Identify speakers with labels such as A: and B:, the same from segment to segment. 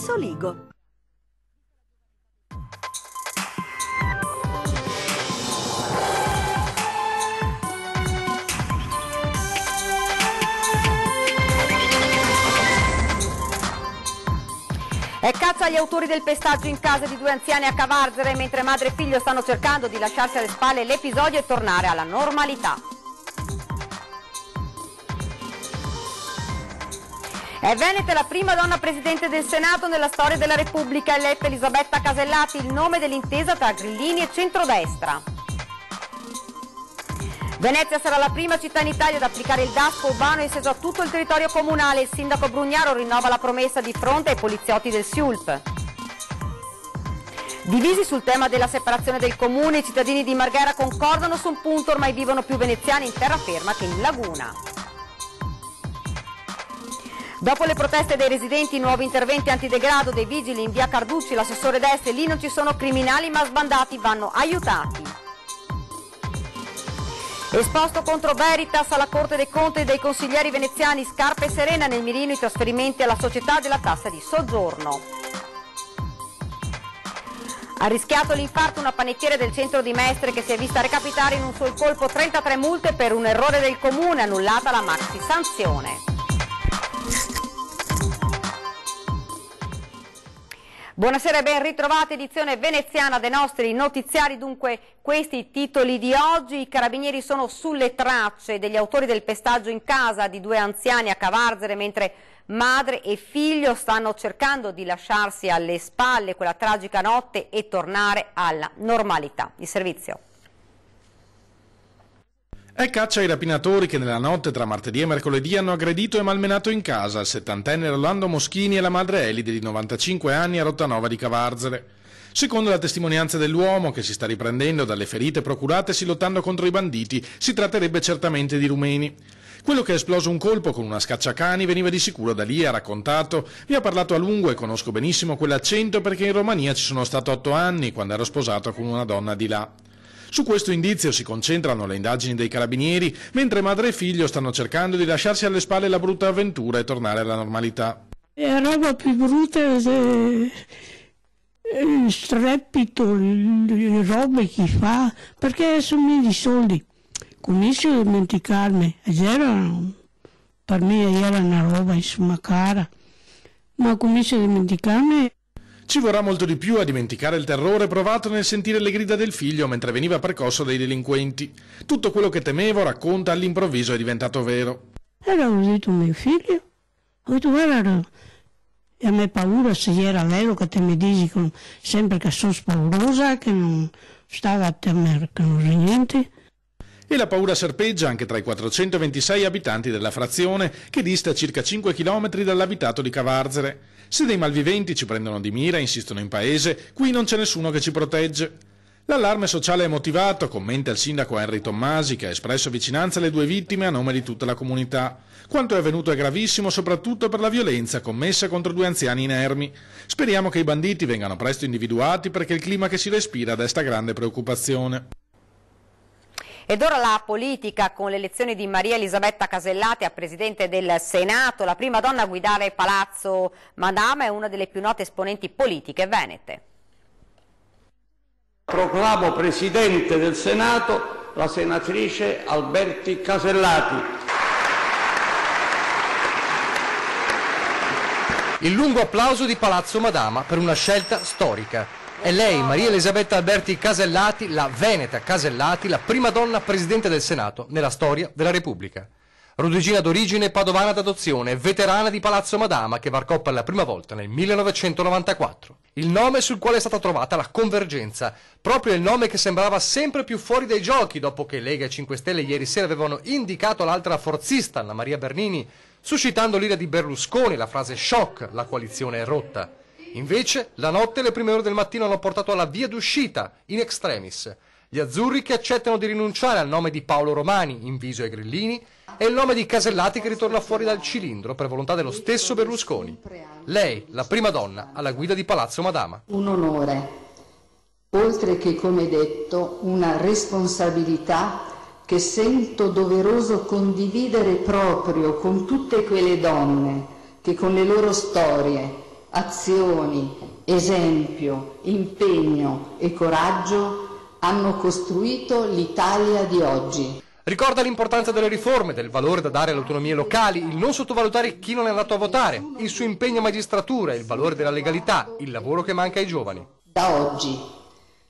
A: Soligo.
B: È caccia agli autori del pestaggio in casa di due anziani a Cavarzere, mentre madre e figlio stanno cercando di lasciarsi alle spalle l'episodio e tornare alla normalità. È veneta la prima donna presidente del Senato nella storia della Repubblica, eletta Elisabetta Casellati, il nome dell'intesa tra grillini e centrodestra. Venezia sarà la prima città in Italia ad applicare il Daspo urbano esteso a tutto il territorio comunale. Il sindaco Brugnaro rinnova la promessa di fronte ai poliziotti del SIULP. Divisi sul tema della separazione del comune, i cittadini di Marghera concordano su un punto: ormai vivono più veneziani in terraferma che in laguna. Dopo le proteste dei residenti, nuovi interventi antidegrado dei vigili in via Carducci, l'assessore Deste: lì non ci sono criminali ma sbandati, vanno aiutati. Esposto contro Veritas alla Corte dei Conti dei consiglieri veneziani, Scarpa e Serena nel mirino i trasferimenti alla società della tassa di soggiorno. Ha rischiato l'infarto una panettiere del centro di Mestre che si è vista recapitare in un sol colpo 33 multe per un errore del comune, annullata la maxi sanzione. Buonasera e ben ritrovati, edizione veneziana dei nostri notiziari. Dunque, questi i titoli di oggi. I carabinieri sono sulle tracce degli autori del pestaggio in casa di due anziani a Cavarzere, mentre madre e figlio stanno cercando di lasciarsi alle spalle quella tragica notte e tornare alla normalità. Il servizio.
C: È caccia ai rapinatori che nella notte tra martedì e mercoledì hanno aggredito e malmenato in casa il 70enne Rolando Moschini e la madre Elide di 95 anni a Rottanova di Cavarzere. Secondo la testimonianza dell'uomo, che si sta riprendendo dalle ferite procuratesi lottando contro i banditi, si tratterebbe certamente di rumeni. Quello che ha esploso un colpo con una scacciacani veniva di sicuro da lì, ha raccontato. Mi ha parlato a lungo e conosco benissimo quell'accento perché in Romania ci sono stato 8 anni quando ero sposato con una donna di là. Su questo indizio si concentrano le indagini dei carabinieri, mentre madre e figlio stanno cercando di lasciarsi alle spalle la brutta avventura e tornare alla normalità.
D: La roba più brutta è il strepito, le robe che fa, perché sono di soldi. Comincio a dimenticarmi, per me era una roba insomma cara, ma comincio a dimenticarmi.
C: Ci vorrà molto di più a dimenticare il terrore provato nel sentire le grida del figlio mentre veniva percosso dai delinquenti. Tutto quello che temevo, racconta, all'improvviso è diventato vero.
D: Era udito mio figlio, ho detto guarda, e a me paura se era vero che te mi dici sempre che sono spaurosa, che non stava a temere che non c'è niente.
C: E la paura serpeggia anche tra i 426 abitanti della frazione, che dista circa 5 km dall'abitato di Cavarzere. Se dei malviventi ci prendono di mira, insistono in paese, qui non c'è nessuno che ci protegge. L'allarme sociale è motivato, commenta il sindaco Henry Tommasi, che ha espresso vicinanza alle due vittime a nome di tutta la comunità. Quanto è avvenuto è gravissimo, soprattutto per la violenza commessa contro due anziani inermi. Speriamo che i banditi vengano presto individuati perché il clima che si respira desta grande preoccupazione.
B: Ed ora la politica, con l'elezione di Maria Elisabetta Casellati a Presidente del Senato, la prima donna a guidare Palazzo Madama, è una delle più note esponenti politiche venete.
E: Proclamo Presidente del Senato la senatrice Alberti Casellati.
F: Il lungo applauso di Palazzo Madama per una scelta storica. È lei, Maria Elisabetta Alberti Casellati, la veneta Casellati, la prima donna Presidente del Senato nella storia della Repubblica. Rodugina d'origine padovana d'adozione, veterana di Palazzo Madama che varcò per la prima volta nel 1994. Il nome sul quale è stata trovata la convergenza, proprio il nome che sembrava sempre più fuori dai giochi dopo che Lega e 5 Stelle ieri sera avevano indicato l'altra forzista, Anna Maria Bernini, suscitando l'ira di Berlusconi, la frase shock, la coalizione è rotta. Invece, la notte e le prime ore del mattino hanno portato alla via d'uscita, in extremis. Gli azzurri che accettano di rinunciare al nome di Paolo Romani, inviso ai grillini, e il nome di Casellati che ritorna fuori dal cilindro per volontà dello stesso Berlusconi. Lei, la prima donna, alla guida di Palazzo Madama.
G: Un onore, oltre che, come detto, una responsabilità che sento doveroso condividere proprio con tutte quelle donne che con le loro storie azioni, esempio, impegno e coraggio hanno costruito l'Italia di oggi.
F: Ricorda l'importanza delle riforme, del valore da dare alle autonomie locali, il non sottovalutare chi non è andato a votare, il suo impegno a magistratura, il valore della legalità, il lavoro che manca ai giovani.
G: Da oggi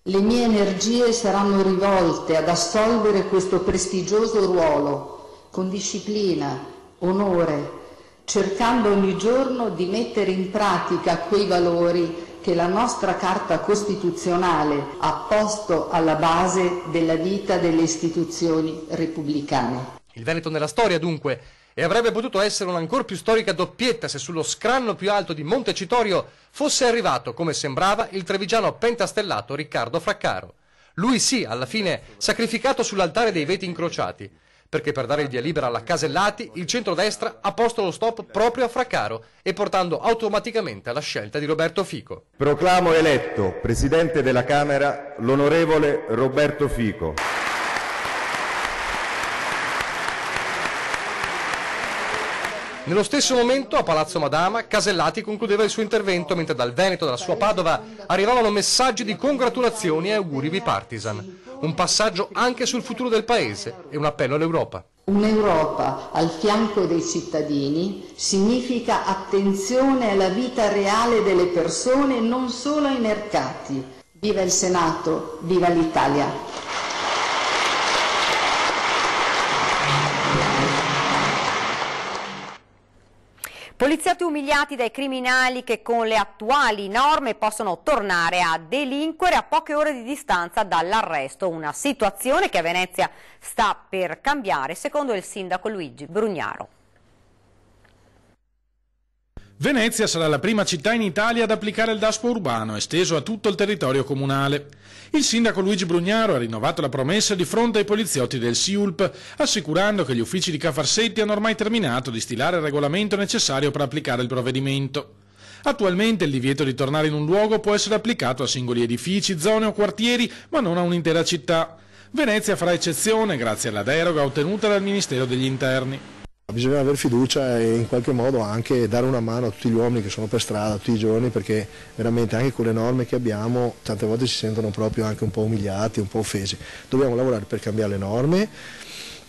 G: le mie energie saranno rivolte ad assolvere questo prestigioso ruolo con disciplina, onore, cercando ogni giorno di mettere in pratica quei valori che la nostra Carta Costituzionale ha posto alla base della vita delle istituzioni repubblicane.
F: Il Veneto nella storia, dunque, e avrebbe potuto essere un'ancor più storica doppietta se sullo scranno più alto di Montecitorio fosse arrivato, come sembrava, il trevigiano pentastellato Riccardo Fraccaro. Lui sì, alla fine, sacrificato sull'altare dei veti incrociati, perché per dare il via libera alla Casellati il centrodestra ha posto lo stop proprio a Fraccaro e portando automaticamente alla scelta di Roberto Fico.
A: Proclamo eletto Presidente della Camera l'onorevole Roberto Fico.
F: Nello stesso momento, a Palazzo Madama, Casellati concludeva il suo intervento mentre dal Veneto, dalla sua Padova, arrivavano messaggi di congratulazioni e auguri bipartisan. Un passaggio anche sul futuro del Paese e un appello all'Europa.
G: Un'Europa al fianco dei cittadini significa attenzione alla vita reale delle persone, non solo ai mercati. Viva il Senato, viva l'Italia!
B: Poliziotti umiliati dai criminali che con le attuali norme possono tornare a delinquere a poche ore di distanza dall'arresto, una situazione che a Venezia sta per cambiare, secondo il sindaco Luigi Brugnaro.
C: Venezia sarà la prima città in Italia ad applicare il DASPO urbano, esteso a tutto il territorio comunale. Il sindaco Luigi Brugnaro ha rinnovato la promessa di fronte ai poliziotti del SIULP, assicurando che gli uffici di Cafarsetti hanno ormai terminato di stilare il regolamento necessario per applicare il provvedimento. Attualmente il divieto di tornare in un luogo può essere applicato a singoli edifici, zone o quartieri, ma non a un'intera città. Venezia farà eccezione grazie alla deroga ottenuta dal Ministero degli Interni.
H: Bisogna avere fiducia e in qualche modo anche dare una mano a tutti gli uomini che sono per strada tutti i giorni, perché veramente anche con le norme che abbiamo tante volte si sentono proprio anche un po' umiliati, un po' offesi. Dobbiamo lavorare per cambiare le norme,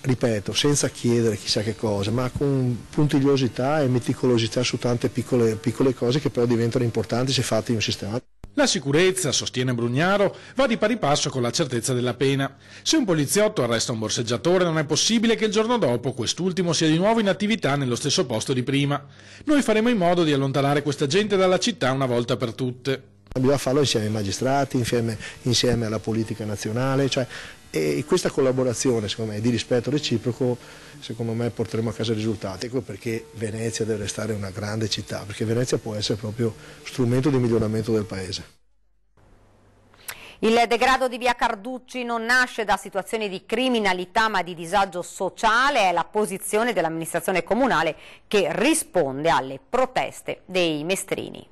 H: ripeto, senza chiedere chissà che cosa, ma con puntigliosità e meticolosità su tante piccole cose che però diventano importanti se fatte in un sistema.
C: La sicurezza, sostiene Brugnaro, va di pari passo con la certezza della pena. Se un poliziotto arresta un borseggiatore non è possibile che il giorno dopo quest'ultimo sia di nuovo in attività nello stesso posto di prima. Noi faremo in modo di allontanare questa gente dalla città una volta per tutte.
H: Bisogna farlo insieme ai magistrati, insieme alla politica nazionale, e questa collaborazione secondo me di rispetto reciproco secondo me porteremo a casa risultati. Ecco perché Venezia deve restare una grande città, perché Venezia può essere proprio strumento di miglioramento del paese.
B: Il degrado di via Carducci non nasce da situazioni di criminalità ma di disagio sociale, è la posizione dell'amministrazione comunale che risponde alle proteste dei mestrini.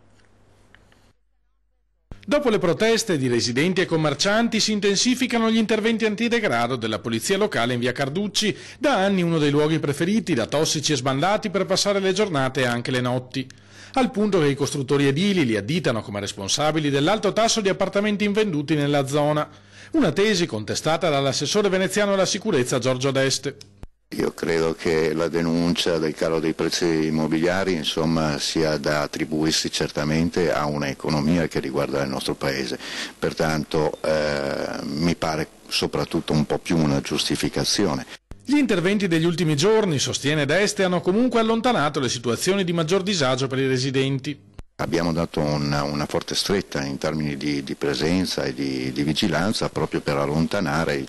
C: Dopo le proteste di residenti e commercianti si intensificano gli interventi antidegrado della polizia locale in via Carducci, da anni uno dei luoghi preferiti da tossici e sbandati per passare le giornate e anche le notti, al punto che i costruttori edili li additano come responsabili dell'alto tasso di appartamenti invenduti nella zona, una tesi contestata dall'assessore veneziano alla sicurezza Giorgio Deste.
I: Io credo che la denuncia del calo dei prezzi immobiliari sia da attribuirsi certamente a un'economia che riguarda il nostro Paese, pertanto mi pare soprattutto un po' più una giustificazione.
C: Gli interventi degli ultimi giorni, sostiene Deste, hanno comunque allontanato le situazioni di maggior disagio per i residenti.
I: Abbiamo dato una forte stretta in termini di presenza e di vigilanza proprio per allontanare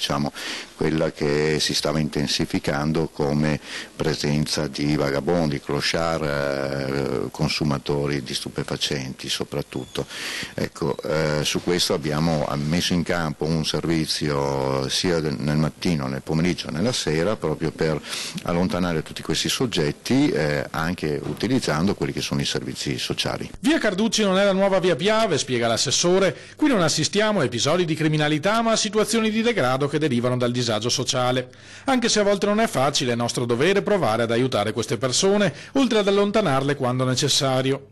I: quella che si stava intensificando come presenza di vagabondi, clochard, consumatori di stupefacenti soprattutto. Ecco, su questo abbiamo messo in campo un servizio sia nel mattino, nel pomeriggio, nella sera proprio per allontanare tutti questi soggetti anche utilizzando quelli che sono i servizi sociali.
C: Via Carducci non è la nuova via Piave, spiega l'assessore. Qui non assistiamo a episodi di criminalità ma a situazioni di degrado che derivano dal disagio sociale. Anche se a volte non è facile, è nostro dovere provare ad aiutare queste persone, oltre ad allontanarle quando necessario.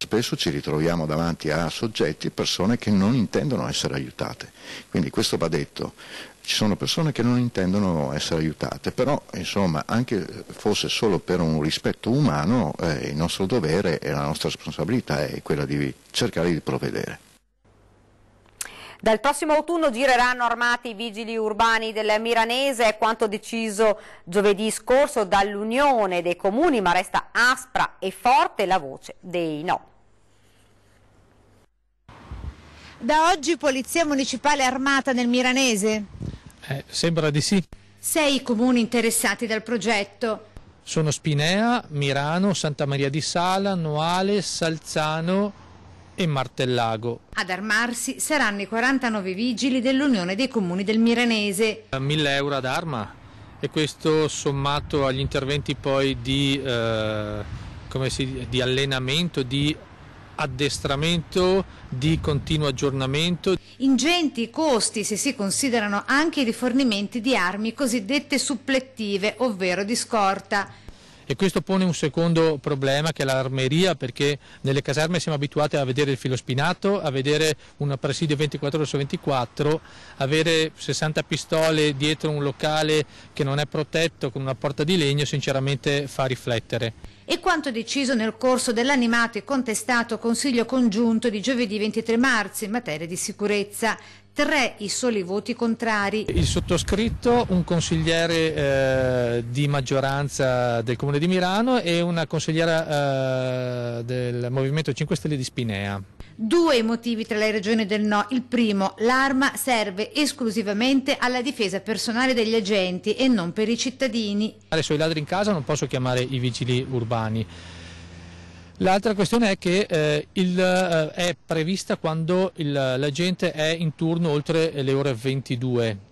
I: spesso ci ritroviamo davanti a soggetti, persone che non intendono essere aiutate. Quindi questo va detto. Ci sono persone che non intendono essere aiutate, però insomma anche fosse solo per un rispetto umano, il nostro dovere e la nostra responsabilità è quella di cercare di provvedere.
B: Dal prossimo autunno gireranno armati i vigili urbani del Miranese, è quanto deciso giovedì scorso dall'Unione dei Comuni, ma resta aspra e forte la voce dei no.
J: Da oggi Polizia Municipale armata nel Miranese?
K: Sembra di sì.
J: 6 i comuni interessati dal progetto.
K: Sono Spinea, Mirano, Santa Maria di Sala, Noale, Salzano e Martellago.
J: Ad armarsi saranno i 49 vigili dell'Unione dei Comuni del Miranese.
K: 1.000 euro ad arma, e questo sommato agli interventi poi di allenamento, di addestramento, di continuo aggiornamento.
J: Ingenti costi se si considerano anche i rifornimenti di armi cosiddette supplettive, ovvero di scorta.
K: E questo pone un secondo problema, che è l'armeria, perché nelle caserme siamo abituati a vedere il filo spinato, a vedere un presidio 24 ore su 24, avere 60 pistole dietro un locale che non è protetto con una porta di legno sinceramente fa riflettere.
J: E quanto deciso nel corso dell'animato e contestato Consiglio congiunto di giovedì 23 marzo in materia di sicurezza. 3 i soli voti contrari.
K: Il sottoscritto, un consigliere di maggioranza del Comune di Mirano e una consigliera del Movimento 5 Stelle di Spinea.
J: 2 i motivi tra le ragioni del no. Il primo, l'arma serve esclusivamente alla difesa personale degli agenti e non per i cittadini.
K: Se ho i ladri in casa non posso chiamare i vigili urbani. L'altra questione è che è prevista quando l'agente è in turno oltre le ore 22.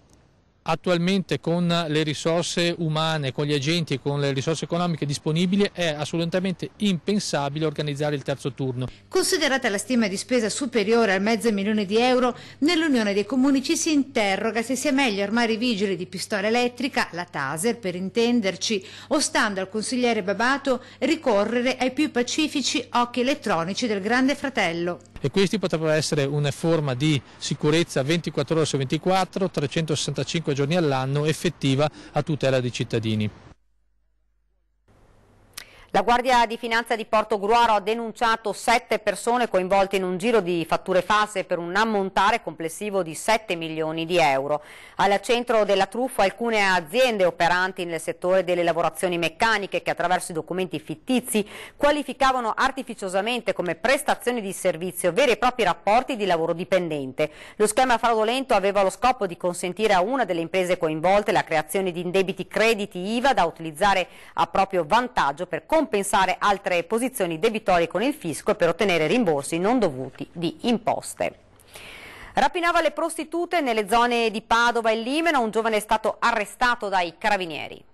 K: Attualmente con le risorse umane, con gli agenti e con le risorse economiche disponibili è assolutamente impensabile organizzare il terzo turno.
J: Considerata la stima di spesa superiore al $500.000, nell'Unione dei Comuni ci si interroga se sia meglio armare i vigili di pistola elettrica, la taser per intenderci, o, stando al consigliere Babato, ricorrere ai più pacifici occhi elettronici del Grande Fratello.
K: E questi potrebbero essere una forma di sicurezza 24 ore su 24, 365 giorni all'anno, effettiva a tutela dei cittadini.
B: La Guardia di Finanza di Portogruaro ha denunciato 7 persone coinvolte in un giro di fatture false per un ammontare complessivo di 7 milioni di euro. Al centro della truffa alcune aziende operanti nel settore delle lavorazioni meccaniche che attraverso i documenti fittizi qualificavano artificiosamente come prestazioni di servizio veri e propri rapporti di lavoro dipendente. Lo schema fraudolento aveva lo scopo di consentire a una delle imprese coinvolte la creazione di indebiti crediti IVA da utilizzare a proprio vantaggio per compensare altre posizioni debitorie con il fisco e per ottenere rimborsi non dovuti di imposte. Rapinava le prostitute nelle zone di Padova e Limeno, un giovane è stato arrestato dai carabinieri.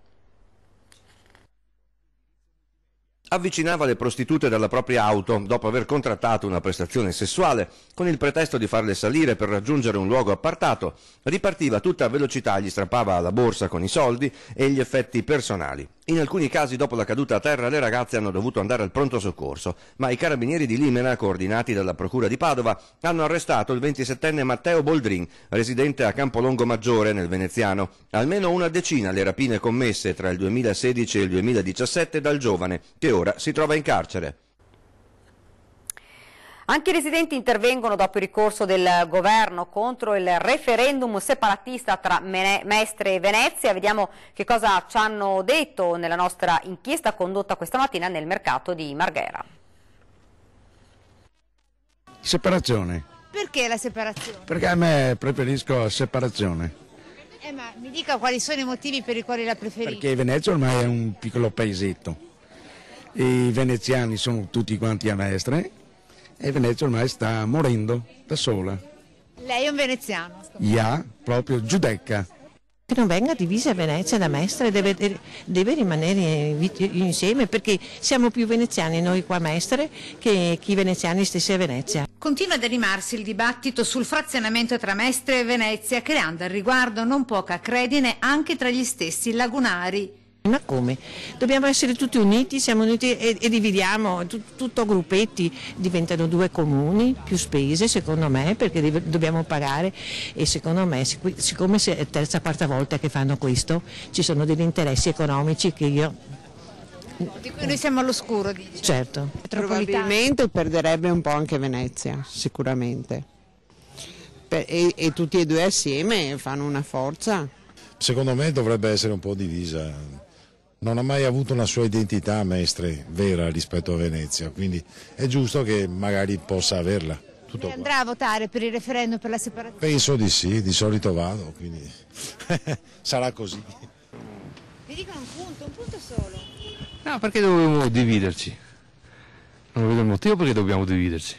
L: Avvicinava le prostitute dalla propria auto dopo aver contrattato una prestazione sessuale con il pretesto di farle salire per raggiungere un luogo appartato. Ripartiva a tutta velocità, gli strappava la borsa con i soldi e gli effetti personali. In alcuni casi, dopo la caduta a terra, le ragazze hanno dovuto andare al pronto soccorso, ma i carabinieri di Limena, coordinati dalla Procura di Padova, hanno arrestato il 27enne Matteo Boldrin, residente a Campolongo Maggiore, nel Veneziano. Almeno una decina le rapine commesse tra il 2016 e il 2017 dal giovane, che ora si trova in carcere.
B: Anche i residenti intervengono dopo il ricorso del governo contro il referendum separatista tra Mestre e Venezia. Vediamo che cosa ci hanno detto nella nostra inchiesta condotta questa mattina nel mercato di Marghera.
M: Separazione.
J: Perché la separazione?
M: Perché a me preferisco separazione.
J: Ma mi dica quali sono i motivi per i quali la preferisce?
M: Perché Venezia ormai è un piccolo paesetto. I veneziani sono tutti quanti a Mestre. E Venezia ormai sta morendo da sola.
J: Lei è un veneziano?
M: Proprio giudecca.
N: Che non venga divisa Venezia da Mestre, deve rimanere insieme, perché siamo più veneziani noi qua a Mestre che chi veneziani stessi a Venezia.
J: Continua ad animarsi il dibattito sul frazionamento tra Mestre e Venezia, creando al riguardo non poca credine anche tra gli stessi lagunari.
N: Ma come? Dobbiamo essere tutti uniti, siamo uniti e dividiamo, tutto gruppetti, diventano 2 comuni, più spese secondo me, perché dobbiamo pagare e secondo me, siccome è la terza quarta volta che fanno questo, ci sono degli interessi economici che io...
J: Di cui noi siamo all'oscuro, dice.
N: Certo.
O: Probabilmente perderebbe un po' anche Venezia, sicuramente. E tutti e 2 assieme fanno una forza.
P: Secondo me dovrebbe essere un po' divisa. Non ha mai avuto una sua identità, Mestre, vera rispetto a Venezia, quindi è giusto che magari possa averla. Tutto qua.
J: Andrà a votare per il referendum per la separazione?
P: Penso di sì, di solito vado, quindi sarà così.
J: Mi dicono un punto solo.
Q: No, perché dobbiamo dividerci? Non vedo il motivo perché dobbiamo dividerci.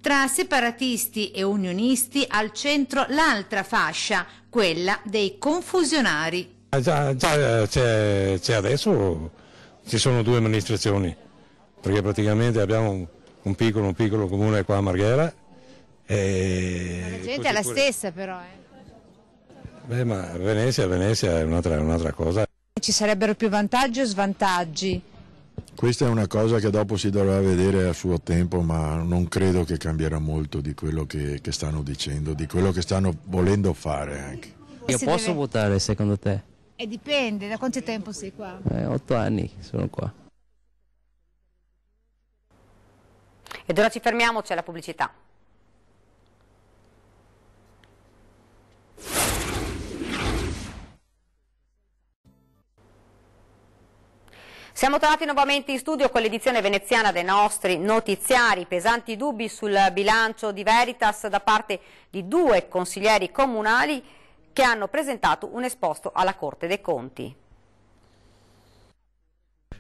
J: Tra separatisti e unionisti al centro l'altra fascia, quella dei confusionari.
R: Già c'è adesso, ci sono 2 amministrazioni, perché praticamente abbiamo un piccolo comune qua a Marghera.
J: La gente è la stessa però.
R: Beh, ma Venezia è un'altra cosa.
J: Ci sarebbero più vantaggi o svantaggi?
P: Questa è una cosa che dopo si dovrà vedere a suo tempo, ma non credo che cambierà molto di quello che stanno dicendo, di quello che stanno volendo fare anche.
S: Io posso votare secondo te?
J: Dipende, da quanto tempo sei qua?
S: 8 anni sono qua.
B: Ed ora ci fermiamo, c'è la pubblicità. Siamo tornati nuovamente in studio con l'edizione veneziana dei nostri notiziari. Pesanti dubbi sul bilancio di Veritas da parte di 2 consiglieri comunali che hanno presentato un esposto alla Corte dei Conti.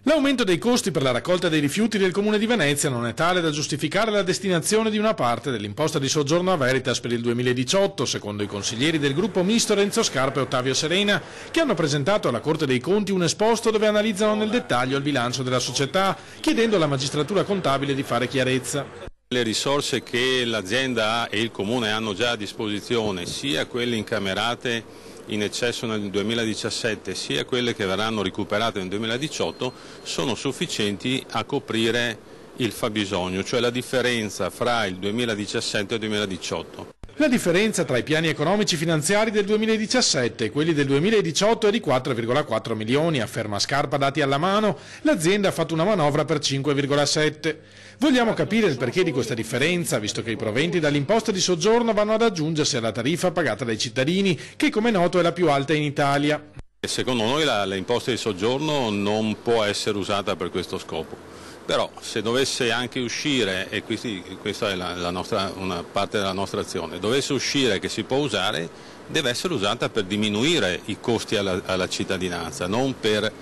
C: L'aumento dei costi per la raccolta dei rifiuti del Comune di Venezia non è tale da giustificare la destinazione di una parte dell'imposta di soggiorno a Veritas per il 2018, secondo i consiglieri del gruppo misto Renzo Scarpa e Ottavio Serena, che hanno presentato alla Corte dei Conti un esposto dove analizzano nel dettaglio il bilancio della società, chiedendo alla magistratura contabile di fare chiarezza.
T: Le risorse che l'azienda ha e il Comune hanno già a disposizione, sia quelle incamerate in eccesso nel 2017 sia quelle che verranno recuperate nel 2018, sono sufficienti a coprire il fabbisogno, cioè la differenza fra il 2017 e il 2018.
C: La differenza tra i piani economici finanziari del 2017 e quelli del 2018 è di 4,4 milioni, afferma Scarpa dati alla mano. L'azienda ha fatto una manovra per 5,7. Vogliamo capire il perché di questa differenza, visto che i proventi dall'imposta di soggiorno vanno ad aggiungersi alla tariffa pagata dai cittadini, che come noto è la più alta in Italia.
T: Secondo noi l'imposta di soggiorno non può essere usata per questo scopo. Però se dovesse anche uscire, e questa è una parte della nostra azione, dovesse uscire che si può usare, deve essere usata per diminuire i costi alla cittadinanza, non per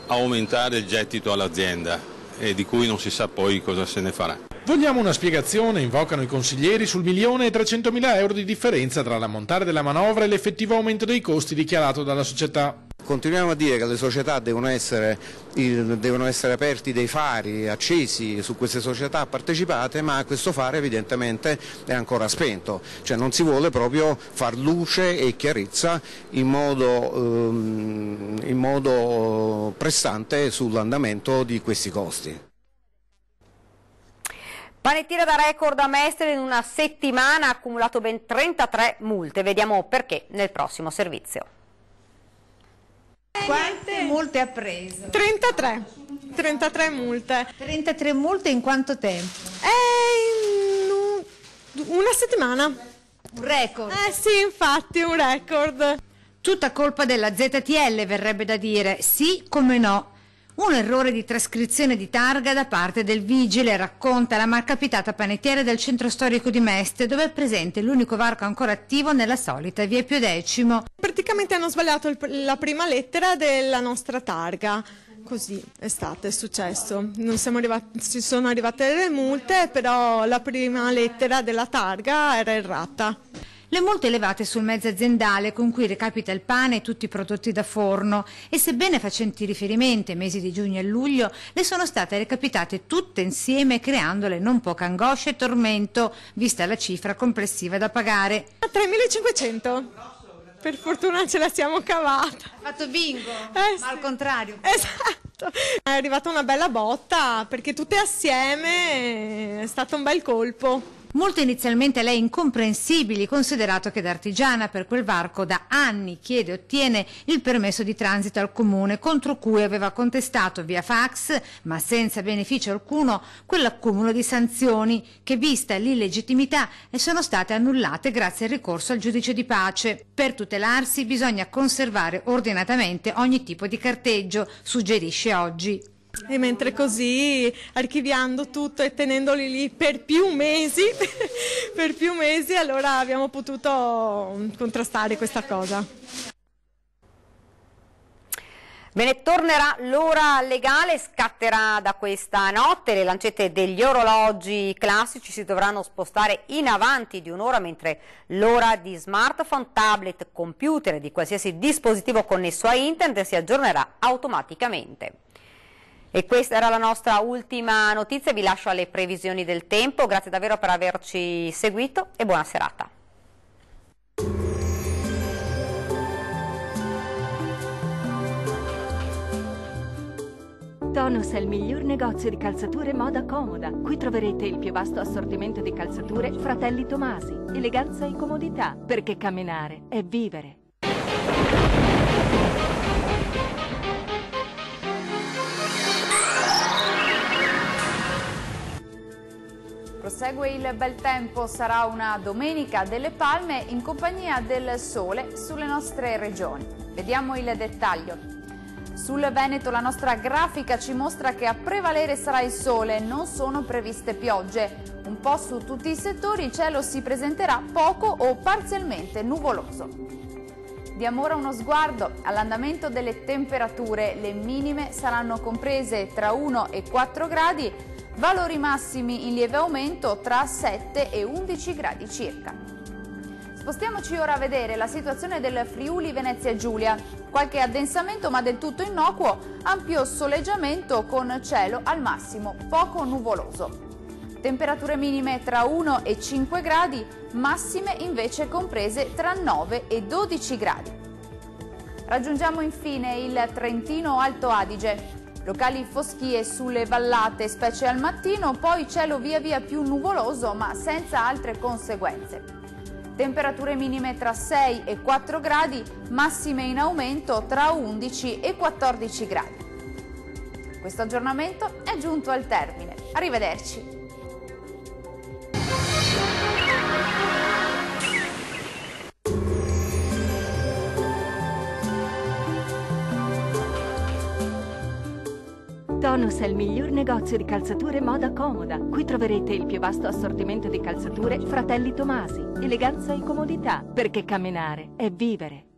T: aumentare il gettito all'azienda, e di cui non si sa poi cosa se ne farà.
C: Vogliamo una spiegazione, invocano i consiglieri, sul 1.300.000 euro di differenza tra l'ammontare della manovra e l'effettivo aumento dei costi dichiarato dalla società.
U: Continuiamo a dire che le società devono essere aperti dei fari accesi su queste società partecipate, ma questo fare evidentemente è ancora spento, cioè non si vuole proprio far luce e chiarezza in modo prestante sull'andamento di questi costi.
B: Panettiere da record a Mestre, in una settimana ha accumulato ben 33 multe, vediamo perché nel prossimo servizio.
J: Quante multe ha preso?
V: 33 multe.
J: 33 multe in quanto tempo?
V: In una settimana.
J: Un record?
V: Sì, infatti, un record.
J: Tutta colpa della ZTL, verrebbe da dire. Sì, come no. Un errore di trascrizione di targa da parte del vigile, racconta la malcapitata panettiere del centro storico di Mestre, dove è presente l'unico varco ancora attivo nella solita via Pio X.
V: Praticamente hanno sbagliato la prima lettera della nostra targa. Così è successo. Non siamo ci sono arrivate le multe, però la prima lettera della targa era errata.
J: Le multe elevate sul mezzo aziendale con cui recapita il pane e tutti i prodotti da forno, e sebbene facenti riferimento ai mesi di giugno e luglio, le sono state recapitate tutte insieme, creandole non poca angoscia e tormento, vista la cifra complessiva da pagare.
V: 3.500. per fortuna ce la siamo cavata.
J: Ha fatto bingo, ma al contrario.
V: Esatto, è arrivata una bella botta perché tutte assieme è stato un bel colpo.
J: Molto inizialmente a lei incomprensibili, considerato che da artigiana per quel varco da anni chiede e ottiene il permesso di transito al comune, contro cui aveva contestato via fax, ma senza beneficio alcuno, quell'accumulo di sanzioni che, vista l'illegittimità, sono state annullate grazie al ricorso al giudice di pace. Per tutelarsi bisogna conservare ordinatamente ogni tipo di carteggio, suggerisce oggi.
V: E mentre così, archiviando tutto e tenendoli lì per più mesi, allora abbiamo potuto contrastare questa cosa.
B: Bene, tornerà l'ora legale, scatterà da questa notte, le lancette degli orologi classici si dovranno spostare in avanti di un'ora, mentre l'ora di smartphone, tablet, computer e di qualsiasi dispositivo connesso a internet si aggiornerà automaticamente. E questa era la nostra ultima notizia, vi lascio alle previsioni del tempo, grazie davvero per averci seguito e buona serata.
D: Tonus è il miglior negozio di calzature moda comoda. Qui troverete il più vasto assortimento di calzature Fratelli Tomasi. Eleganza e comodità, perché camminare è vivere.
E: Prosegue il bel tempo, sarà una domenica delle palme in compagnia del sole sulle nostre regioni. Vediamo il dettaglio. Sul Veneto la nostra grafica ci mostra che a prevalere sarà il sole, non sono previste piogge. Un po' su tutti i settori il cielo si presenterà poco o parzialmente nuvoloso. Diamo ora uno sguardo all'andamento delle temperature. Le minime saranno comprese tra 1 e 4 gradi, valori massimi in lieve aumento tra 7 e 11 gradi circa. Spostiamoci ora a vedere la situazione del Friuli Venezia Giulia. Qualche addensamento ma del tutto innocuo, ampio soleggiamento con cielo al massimo poco nuvoloso. Temperature minime tra 1 e 5 gradi, massime invece comprese tra 9 e 12 gradi. Raggiungiamo infine il Trentino Alto Adige. Locali foschie sulle vallate, specie al mattino, poi cielo via via più nuvoloso ma senza altre conseguenze. Temperature minime tra 6 e 4 gradi, massime in aumento tra 11 e 14 gradi. Questo aggiornamento è giunto al termine. Arrivederci.
D: Tonus è il miglior negozio di calzature moda comoda. Qui troverete il più vasto assortimento di calzature Fratelli Tomasi. Eleganza e comodità, perché camminare è vivere.